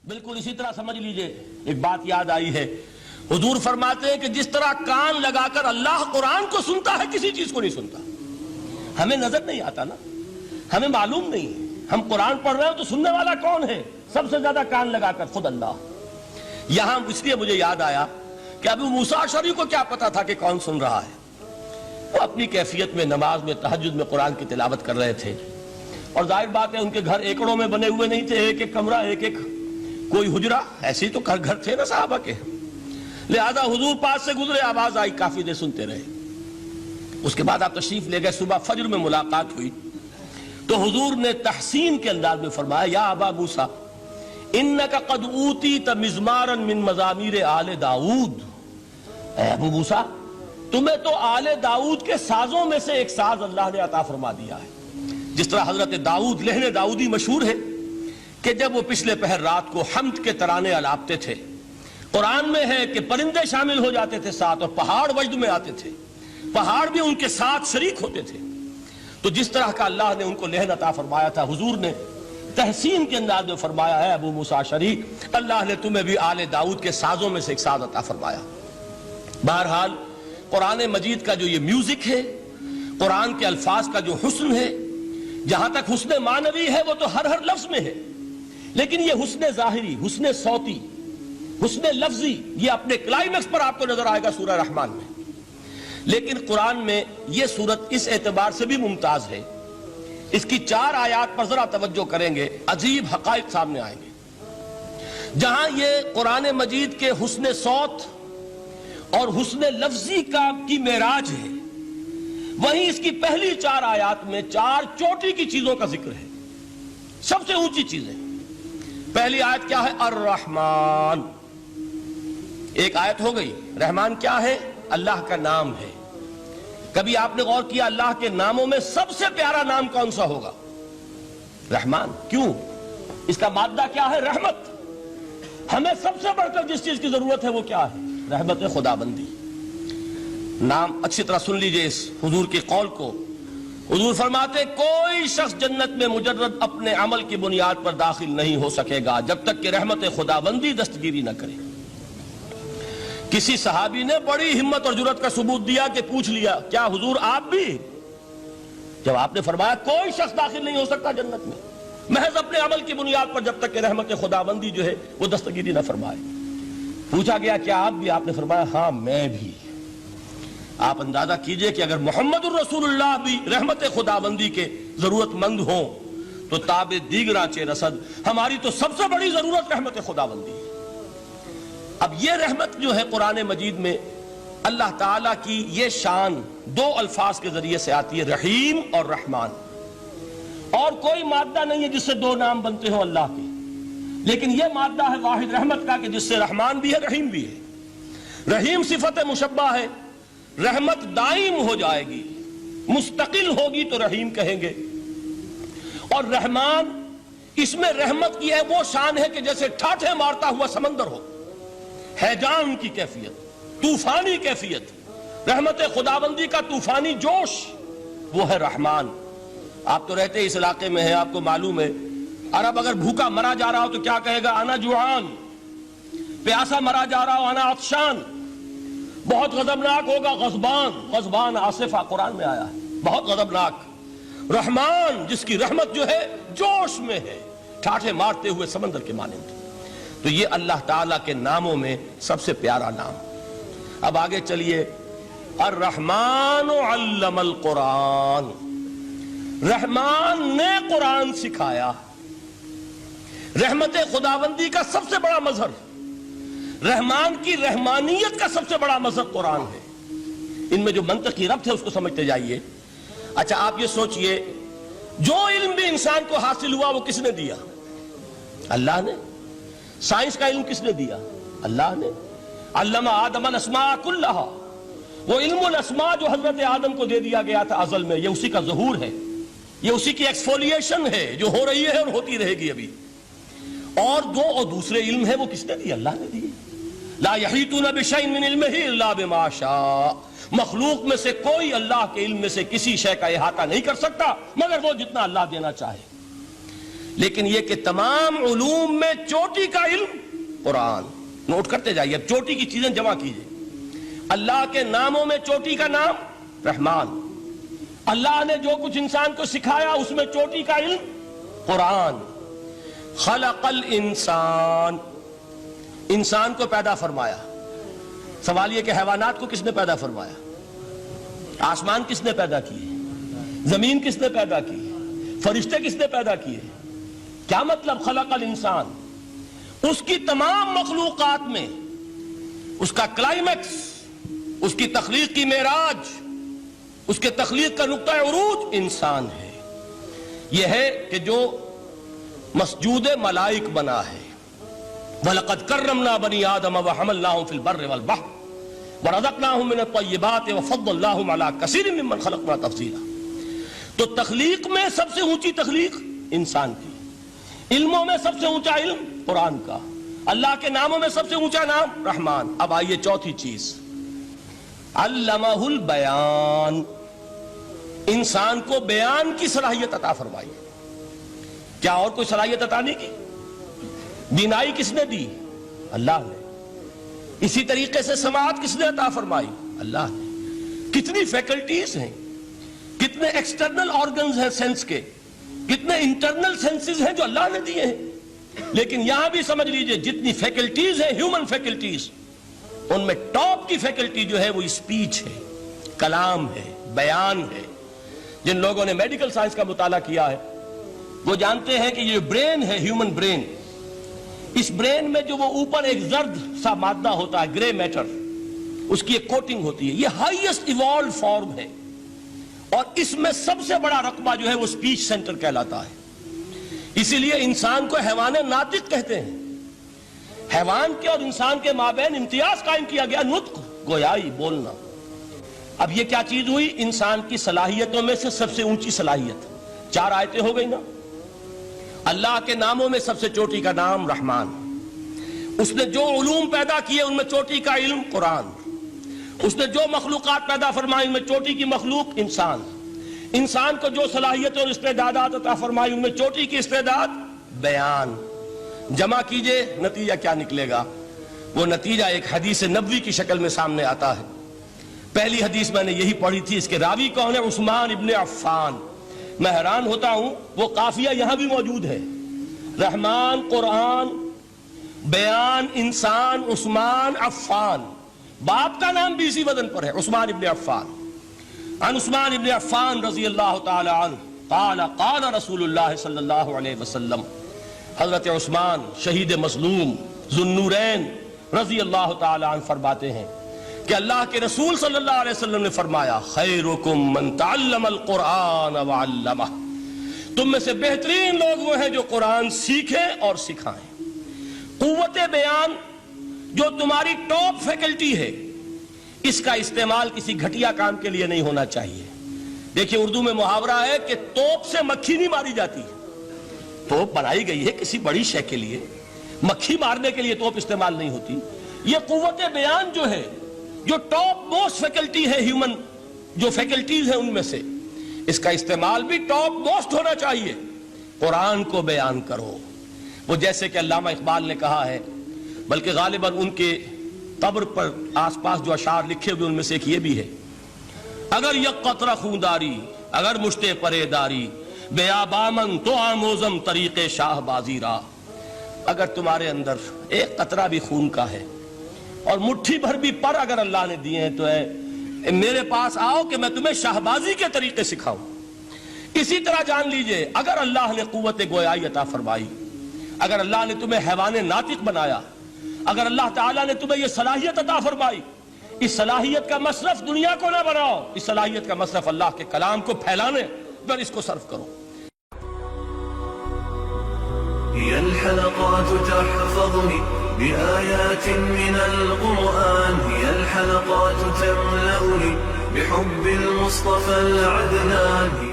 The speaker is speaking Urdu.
بالکل اسی طرح سمجھ لیجئے ایک بات یاد آئی ہے، حضور فرماتے ہیں کہ جس طرح کان لگا کر اللہ قرآن کو سنتا ہے کسی چیز کو نہیں سنتا۔ ہمیں نظر نہیں آتا نا، ہمیں معلوم نہیں ہے، ہم قرآن پڑھ رہے ہیں تو سننے والا کون ہے؟ سب سے زیادہ کان لگا کر خود اللہ۔ یہاں اس لیے مجھے یاد آیا کہ ابو موسیٰ اشعری کو کیا پتا تھا کہ کون سن رہا ہے؟ وہ اپنی کیفیت میں نماز میں تہجد میں قرآن کی تلاوت کر رہے تھے، اور ظاہر بات ہے ان کے گھر ایکڑوں میں بنے ہوئے نہیں تھے، ایک ایک کمرہ، ایک ایک کوئی حجرہ، ایسے ہی تو گھر تھے نا صحابہ کے، لہذا حضور پاس سے گزرے، آواز آئی، کافی دیر سنتے رہے۔ اس کے بعد آپ تشریف لے گئے، صبح فجر میں ملاقات ہوئی تو حضور نے تحسین کے انداز میں فرمایا، یا ابا موسیٰ انک قد اوتیت مزمارا من مزامیر آل داؤد، اے ابو موسیٰ تمہیں تو آل داؤد کے سازوں میں سے ایک ساز اللہ نے عطا فرما دیا ہے۔ جس طرح حضرت داؤد لہن داؤدی مشہور ہے کہ جب وہ پچھلے پہر رات کو حمد کے ترانے الاپتے تھے، قرآن میں ہے کہ پرندے شامل ہو جاتے تھے ساتھ، اور پہاڑ وجد میں آتے تھے، پہاڑ بھی ان کے ساتھ شریک ہوتے تھے۔ تو جس طرح کا اللہ نے ان کو لہن عطا فرمایا تھا، حضور نے تحسین کے انداز میں فرمایا ہے ابو موسیٰ اشعری، اللہ نے تمہیں بھی آل داؤد کے سازوں میں سے ایک ساز عطا فرمایا۔ بہرحال قرآن مجید کا جو یہ میوزک ہے، قرآن کے الفاظ کا جو حسن ہے، جہاں تک حسن معنوی ہے وہ تو ہر لفظ میں ہے، لیکن یہ حسن ظاہری، حسن صوتی، حسن لفظی، یہ اپنے کلائمیکس پر آپ کو نظر آئے گا سورہ رحمان میں۔ لیکن قرآن میں یہ سورت اس اعتبار سے بھی ممتاز ہے، اس کی 4 آیات پر ذرا توجہ کریں گے، عجیب حقائق سامنے آئیں گے۔ جہاں یہ قرآن مجید کے حسن صوت اور حسن لفظی کی معراج ہے، وہیں اس کی پہلی 4 آیات میں 4 چوٹی کی چیزوں کا ذکر ہے، سب سے اونچی چیزیں۔ پہلی آیت کیا ہے؟ الرحمن، ایک آیت ہو گئی۔ رحمان کیا ہے؟ اللہ کا نام ہے۔ کبھی آپ نے غور کیا اللہ کے ناموں میں سب سے پیارا نام کون سا ہوگا؟ رحمان۔ کیوں؟ اس کا مادہ کیا ہے؟ رحمت۔ ہمیں سب سے بڑھ کر جس چیز کی ضرورت ہے وہ کیا ہے؟ رحمت خدا بندی۔ نام اچھی طرح سن لیجئے اس حضور کے قول کو۔ حضور فرماتے کوئی شخص جنت میں مجرد اپنے عمل کی بنیاد پر داخل نہیں ہو سکے گا جب تک کہ رحمت خدا بندی دستگیری نہ کرے۔ کسی صحابی نے بڑی ہمت اور جرأت کا ثبوت دیا کہ پوچھ لیا، کیا حضور آپ بھی؟ جب آپ نے فرمایا کوئی شخص داخل نہیں ہو سکتا جنت میں محض اپنے عمل کی بنیاد پر جب تک کہ رحمت خدا بندی جو ہے وہ دستگیری نہ فرمائے۔ پوچھا گیا کیا آپ بھی؟ آپ نے فرمایا ہاں میں بھی۔ آپ اندازہ کیجئے کہ اگر محمد الرسول اللہ بھی رحمت خدا بندی کے ضرورت مند ہوں تو تاب دیگراں چہ رسد، ہماری تو سب سے بڑی ضرورت رحمت خدا بندی ہے۔ اب یہ رحمت جو ہے قرآن مجید میں اللہ تعالیٰ کی یہ شان 2 الفاظ کے ذریعے سے آتی ہے، رحیم اور رحمان۔ اور کوئی مادہ نہیں ہے جس سے 2 نام بنتے ہوں اللہ کے، لیکن یہ مادہ ہے واحد رحمت کا کہ جس سے رحمان بھی ہے رحیم بھی ہے۔ رحیم صفت مشبہ ہے، رحمت دائم ہو جائے گی، مستقل ہوگی تو رحیم کہیں گے، اور رحمان اس میں رحمت کی ہے وہ شان ہے کہ جیسے ٹھاٹھے مارتا ہوا سمندر ہو، ہیجان کی کیفیت، طوفانی کیفیت، رحمت خداوندی کا طوفانی جوش، وہ ہے رحمان۔ آپ تو رہتے اس علاقے میں ہیں، آپ کو معلوم ہے عرب اگر بھوکا مرا جا رہا ہو تو کیا کہے گا؟ انا جوعان۔ پیاسا مرا جا رہا ہو انا عطشان۔ بہت غضبناک ہوگا غضبان، غضبان آصفہ قرآن میں آیا ہے، بہت غضبناک۔ رحمان جس کی رحمت جو ہے جوش میں ہے، ٹھاٹھے مارتے ہوئے سمندر کے مانند۔ تو یہ اللہ تعالیٰ کے ناموں میں سب سے پیارا نام۔ اب آگے چلیے، الرحمن علم القرآن، رحمان نے قرآن سکھایا۔ رحمت خداوندی کا سب سے بڑا مظہر، رحمان کی رحمانیت کا سب سے بڑا مظہر قرآن ہے۔ ان میں جو منطقی ربط ہے اس کو سمجھتے جائیے۔ اچھا آپ یہ سوچئے، جو علم بھی انسان کو حاصل ہوا وہ کس نے دیا؟ اللہ نے۔ سائنس کا علم کس نے دیا؟ اللہ نے۔ علم آدم الاسماء کلہا، وہ علم الاسماء جو حضرت آدم کو دے دیا گیا تھا ازل میں، یہ اسی کا ظہور ہے، یہ اسی کی ایکسفولیشن ہے جو ہو رہی ہے اور ہوتی رہے گی ابھی۔ اور دوسرے علم ہے وہ کس نے دی؟ اللہ نے دی۔ لا یحیطون بشیء من علمہ الا بما شاء، مخلوق میں سے کوئی اللہ کے علم میں سے کسی شے کا احاطہ نہیں کر سکتا مگر وہ جتنا اللہ دینا چاہے۔ لیکن یہ کہ تمام علوم میں چوٹی کا علم قرآن. نوٹ کرتے جائیے، اب چوٹی کی چیزیں جمع کیجئے. اللہ کے ناموں میں چوٹی کا نام رحمان. اللہ نے جو کچھ انسان کو سکھایا اس میں چوٹی کا علم قرآن. خلق الانسان، انسان کو پیدا فرمایا. سوال یہ کہ حیوانات کو کس نے پیدا فرمایا؟ آسمان کس نے پیدا کیے؟ زمین کس نے پیدا کی؟ فرشتے کس نے پیدا کیے؟ کیا مطلب خلق الانسان؟ اس کی تمام مخلوقات میں اس کا کلائمیکس، اس کی تخلیق کی معراج، اس کے تخلیق کا نقطہ عروج انسان ہے. یہ ہے کہ جو مسجود ملائک بنا ہے. وَلَقَدْ كَرَّمْنَا بَنِي آدَمَ وَحَمَلْنَاهُمْ فِي الْبَرِّ وَالْبَحْرِ وَرَزَقْنَاهُمْ مِنَ الطَّيِّبَاتِ وَفَضَّلْنَاهُمْ عَلَى كَثِيرٍ مِّمَّنْ خَلَقْنَا تَفْضِيلًا. تو تخلیق میں سب سے اونچی تخلیق انسان کی، علموں میں سب سے اونچا علم قرآن کا، اللہ کے ناموں میں سب سے اونچا نام رحمان. اب آئیے چوتھی چیز، علمہ البیان، انسان کو بیان کی صلاحیت عطا فرمائی. کیا اور کوئی صلاحیت عطا نہیں کی؟ بینائی کس نے دی؟ اللہ نے. اسی طریقے سے سماعت کس نے عطا فرمائی؟ اللہ نے. کتنی فیکلٹیز ہیں، کتنے ایکسٹرنل آرگنز ہیں سینس کے، کتنے انٹرنل سینسز ہیں جو اللہ نے دیے ہیں. لیکن یہاں بھی سمجھ لیجئے جتنی فیکلٹیز ہیں ہیومن فیکلٹیز، ان میں ٹاپ کی فیکلٹی جو ہے وہ اسپیچ ہے، کلام ہے، بیان ہے. جن لوگوں نے میڈیکل سائنس کا مطالعہ کیا ہے وہ جانتے ہیں کہ یہ برین ہے، ہیومن برین، اس برین میں جو وہ اوپر ایک زرد سا مادہ ہوتا ہے، گرے میٹر، اس کی ایک کوٹنگ ہوتی ہے. یہ ہائیسٹ ایوالوڈ فارم ہے اور اس میں سب سے بڑا رقبہ جو ہے وہ اسپیچ سینٹر کہلاتا ہے. اسی لیے انسان کو حیوان ناطق کہتے ہیں. حیوان کے اور انسان کے مابین امتیاز قائم کیا گیا، نطق، گویائی، بولنا. اب یہ کیا چیز ہوئی؟ انسان کی صلاحیتوں میں سے سب سے اونچی صلاحیت. 4 آیتیں ہو گئی نا. اللہ کے ناموں میں سب سے چوٹی کا نام رحمان. اس نے جو علوم پیدا کیے ان میں چوٹی کا علم قرآن. اس نے جو مخلوقات پیدا فرمائی ان میں چوٹی کی مخلوق انسان. انسان کو جو صلاحیت اور استعدادات عطا فرمائی ان میں چوٹی کی استعداد بیان. جمع کیجئے، نتیجہ کیا نکلے گا؟ وہ نتیجہ ایک حدیث نبوی کی شکل میں سامنے آتا ہے. پہلی حدیث میں نے یہی پڑھی تھی، اس کے راوی کون ہے؟ عثمان ابن عفان. میں حیران ہوتا ہوں وہ قافیہ یہاں بھی موجود ہے، رحمان، قرآن، بیان، انسان، عثمان، عفان. باپ کا نام بھی اسی وزن پر ہے، عثمان ابن عفان. عن عثمان ابن عفان رضی اللہ تعالی عنہ قال قال رسول اللہ صلی اللہ علیہ وسلم. حضرت عثمان شہید مظلوم ذو النورین رضی اللہ تعالی عنہ فرماتے ہیں کہ اللہ کے رسول صلی اللہ علیہ وسلم نے فرمایا، خیرکم من تعلم القرآن وعلمہ. تم میں سے بہترین لوگ وہ ہیں جو قرآن سیکھیں اور سکھائیں. قوت بیان جو تمہاری ٹاپ فیکلٹی ہے، اس کا استعمال کسی گھٹیا کام کے لیے نہیں ہونا چاہیے. دیکھیں اردو میں محاورہ ہے کہ توپ سے مکھی نہیں ماری جاتی. توپ بنائی گئی ہے کسی بڑی شے کے لیے، مکھی مارنے کے لیے توپ استعمال نہیں ہوتی. یہ قوت بیان جو ہے، جو ٹاپ موسٹ فیکلٹی ہے ہیومن، جو فیکلٹیز ہیں ان میں سے، اس کا استعمال بھی ٹاپ موسٹ ہونا چاہیے. قرآن کو بیان کرو. وہ جیسے کہ علامہ اقبال نے کہا ہے، بلکہ غالباً ان کے قبر پر آس پاس جو اشعار لکھے ہوئے ان میں سے ایک یہ بھی ہے، اگر یک قطرہ خونداری، اگر مشتے پرے داری، بیابامن تو آموزم طریق شاہ بازی را. اگر تمہارے اندر ایک قطرہ بھی خون کا ہے اور مٹھی بھر بھی پر اگر اللہ نے دیے ہیں تو ہے میرے پاس آؤ کہ میں تمہیں شاہبازی کے طریقے سکھاؤں. اسی طرح جان لیجئے اگر اللہ نے قوت گویائی عطا فرمائی، اگر اللہ نے تمہیں حیوان ناطق بنایا، اگر اللہ تعالیٰ نے تمہیں یہ صلاحیت عطا فرمائی، اس صلاحیت کا مصرف دنیا کو نہ بناؤ، اس صلاحیت کا مصرف اللہ کے کلام کو پھیلانے پر اس کو صرف کرو. هي الحلقات تحفظني بآيات من القرآن، هي الحلقات تملأني بحب المصطفى العدنان.